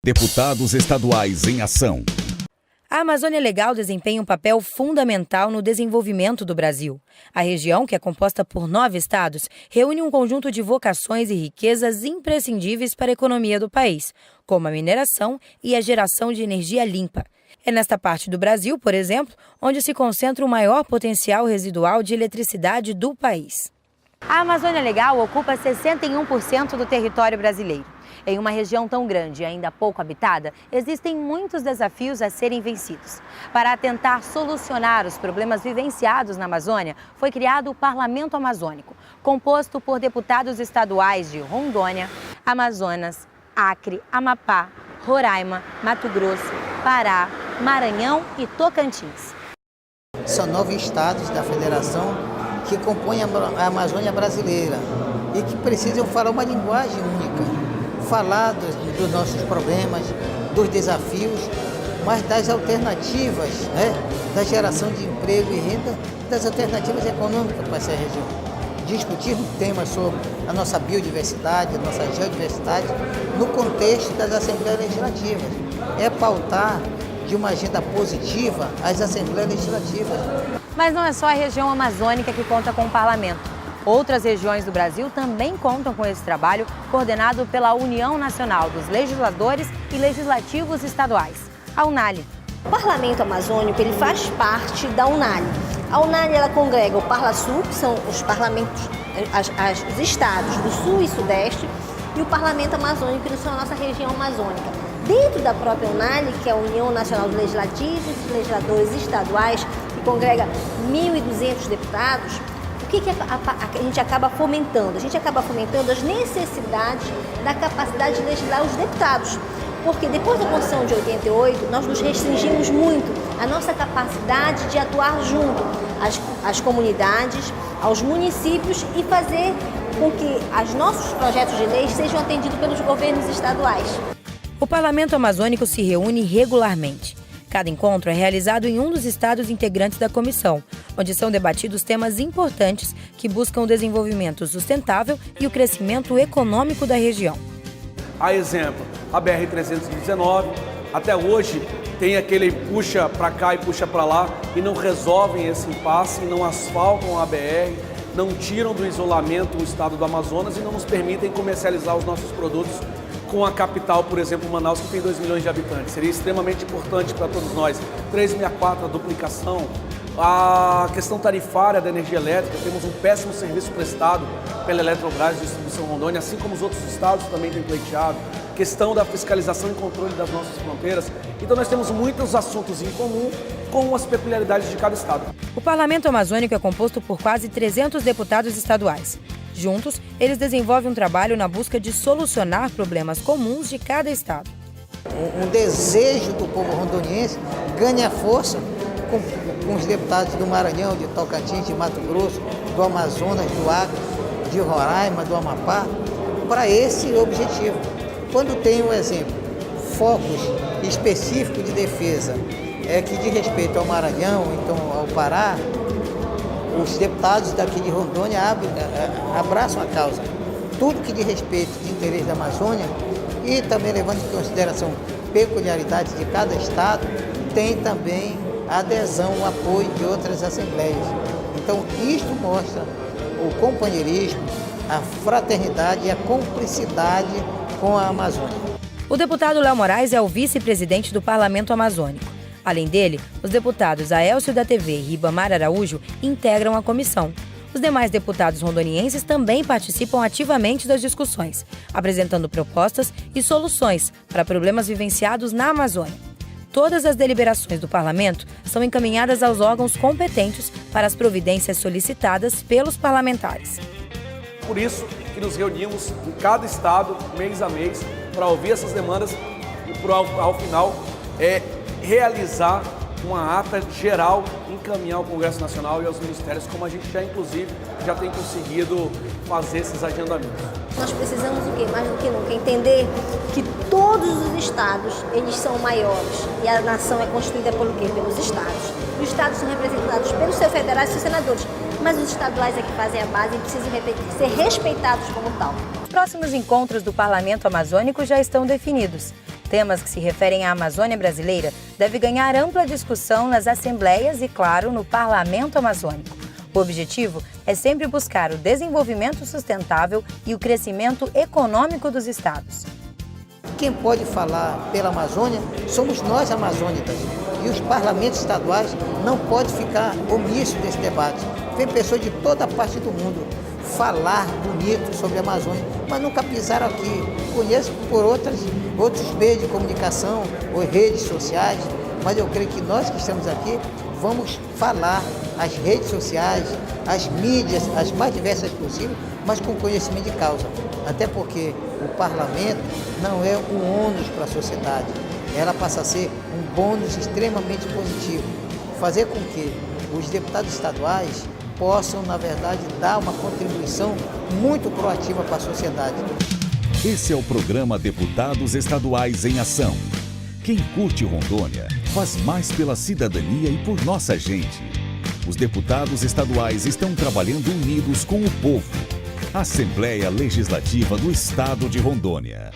Deputados estaduais em ação. A Amazônia Legal desempenha um papel fundamental no desenvolvimento do Brasil. A região, que é composta por 9 estados, reúne um conjunto de vocações e riquezas imprescindíveis para a economia do país, como a mineração e a geração de energia limpa. É nesta parte do Brasil, por exemplo, onde se concentra o maior potencial residual de eletricidade do país. A Amazônia Legal ocupa 61% do território brasileiro. Em uma região tão grande e ainda pouco habitada, existem muitos desafios a serem vencidos. Para tentar solucionar os problemas vivenciados na Amazônia, foi criado o Parlamento Amazônico, composto por deputados estaduais de Rondônia, Amazonas, Acre, Amapá, Roraima, Mato Grosso, Pará, Maranhão e Tocantins. São 9 estados da federação que compõem a Amazônia brasileira e que precisam falar uma linguagem única. Falar dos nossos problemas, dos desafios, mas das alternativas, da geração de emprego e renda, das alternativas econômicas para essa região. Discutir temas sobre a nossa biodiversidade, a nossa geodiversidade, no contexto das Assembleias Legislativas. É pautar de uma agenda positiva as Assembleias Legislativas. Mas não é só a região amazônica que conta com o parlamento. Outras regiões do Brasil também contam com esse trabalho, coordenado pela União Nacional dos Legisladores e Legislativos Estaduais, a UNALE. O Parlamento Amazônico ele faz parte da UNALE. A UNALE ela congrega o Parlasul, que são os parlamentos, os estados do Sul e Sudeste, e o Parlamento Amazônico, que são a nossa região amazônica. Dentro da própria UNALE, que é a União Nacional dos Legislativos e Legisladores Estaduais, que congrega 1.200 deputados, o que a gente acaba fomentando? A gente acaba fomentando as necessidades da capacidade de legislar os deputados. Porque depois da Constituição de 88, nós nos restringimos muito a nossa capacidade de atuar junto às comunidades, aos municípios e fazer com que os nossos projetos de lei sejam atendidos pelos governos estaduais. O Parlamento Amazônico se reúne regularmente. Cada encontro é realizado em um dos estados integrantes da comissão, onde são debatidos temas importantes que buscam o desenvolvimento sustentável e o crescimento econômico da região. A exemplo, a BR-319, até hoje tem aquele puxa para cá e puxa para lá e não resolvem esse impasse, não asfaltam a BR, não tiram do isolamento o estado do Amazonas e não nos permitem comercializar os nossos produtos com a capital, por exemplo, Manaus, que tem 2 milhões de habitantes. Seria extremamente importante para todos nós. 364, a duplicação, a questão tarifária da energia elétrica, temos um péssimo serviço prestado pela Eletrobras de Distribuição Rondônia, assim como os outros estados também têm pleiteado. Questão da fiscalização e controle das nossas fronteiras. Então nós temos muitos assuntos em comum com as peculiaridades de cada estado. O Parlamento Amazônico é composto por quase 300 deputados estaduais. Juntos, eles desenvolvem um trabalho na busca de solucionar problemas comuns de cada estado. Um desejo do povo rondoniense ganha força com os deputados do Maranhão, de Tocantins, de Mato Grosso, do Amazonas, do Acre, de Roraima, do Amapá, para esse objetivo. Quando tem um exemplo, focos específicos de defesa, que diz respeito ao Maranhão, então ao Pará, os deputados daqui de Rondônia abraçam a causa. Tudo que diz respeito de interesse da Amazônia e também levando em consideração peculiaridades de cada estado, tem também adesão, o apoio de outras assembleias. Então, isto mostra o companheirismo, a fraternidade e a cumplicidade com a Amazônia. O deputado Léo Moraes é o vice-presidente do Parlamento Amazônico. Além dele, os deputados Aélcio da TV e Ribamar Araújo integram a comissão. Os demais deputados rondonienses também participam ativamente das discussões, apresentando propostas e soluções para problemas vivenciados na Amazônia. Todas as deliberações do parlamento são encaminhadas aos órgãos competentes para as providências solicitadas pelos parlamentares. Por isso que nos reunimos em cada estado, mês a mês, para ouvir essas demandas e, ao final, realizar uma ata geral, encaminhar ao Congresso Nacional e aos ministérios, como a gente inclusive, já tem conseguido fazer esses agendamentos. Nós precisamos o quê? Mais do que nunca, entender que todos os estados, eles são maiores e a nação é constituída pelo quê? Pelos estados. Os estados são representados pelos seus federais e seus senadores, mas os estaduais é que fazem a base e precisam ser respeitados como tal. Os próximos encontros do Parlamento Amazônico já estão definidos. Temas que se referem à Amazônia brasileira devem ganhar ampla discussão nas assembleias e, claro, no Parlamento Amazônico. O objetivo é sempre buscar o desenvolvimento sustentável e o crescimento econômico dos estados. Quem pode falar pela Amazônia somos nós amazônicas. E os parlamentos estaduais não podem ficar omissos desse debate. Vem pessoas de toda parte do mundo falar bonito sobre a Amazônia, mas nunca pisaram aqui. Conheço por outros meios de comunicação ou redes sociais, mas eu creio que nós que estamos aqui vamos falar as redes sociais, as mídias, as mais diversas possíveis, mas com conhecimento de causa. Até porque o parlamento não é um ônus para a sociedade, ela passa a ser um bônus extremamente positivo. Fazer com que os deputados estaduais possam, na verdade, dar uma contribuição muito proativa para a sociedade. Esse é o programa Deputados Estaduais em Ação. Quem curte Rondônia faz mais pela cidadania e por nossa gente. Os deputados estaduais estão trabalhando unidos com o povo. Assembleia Legislativa do Estado de Rondônia.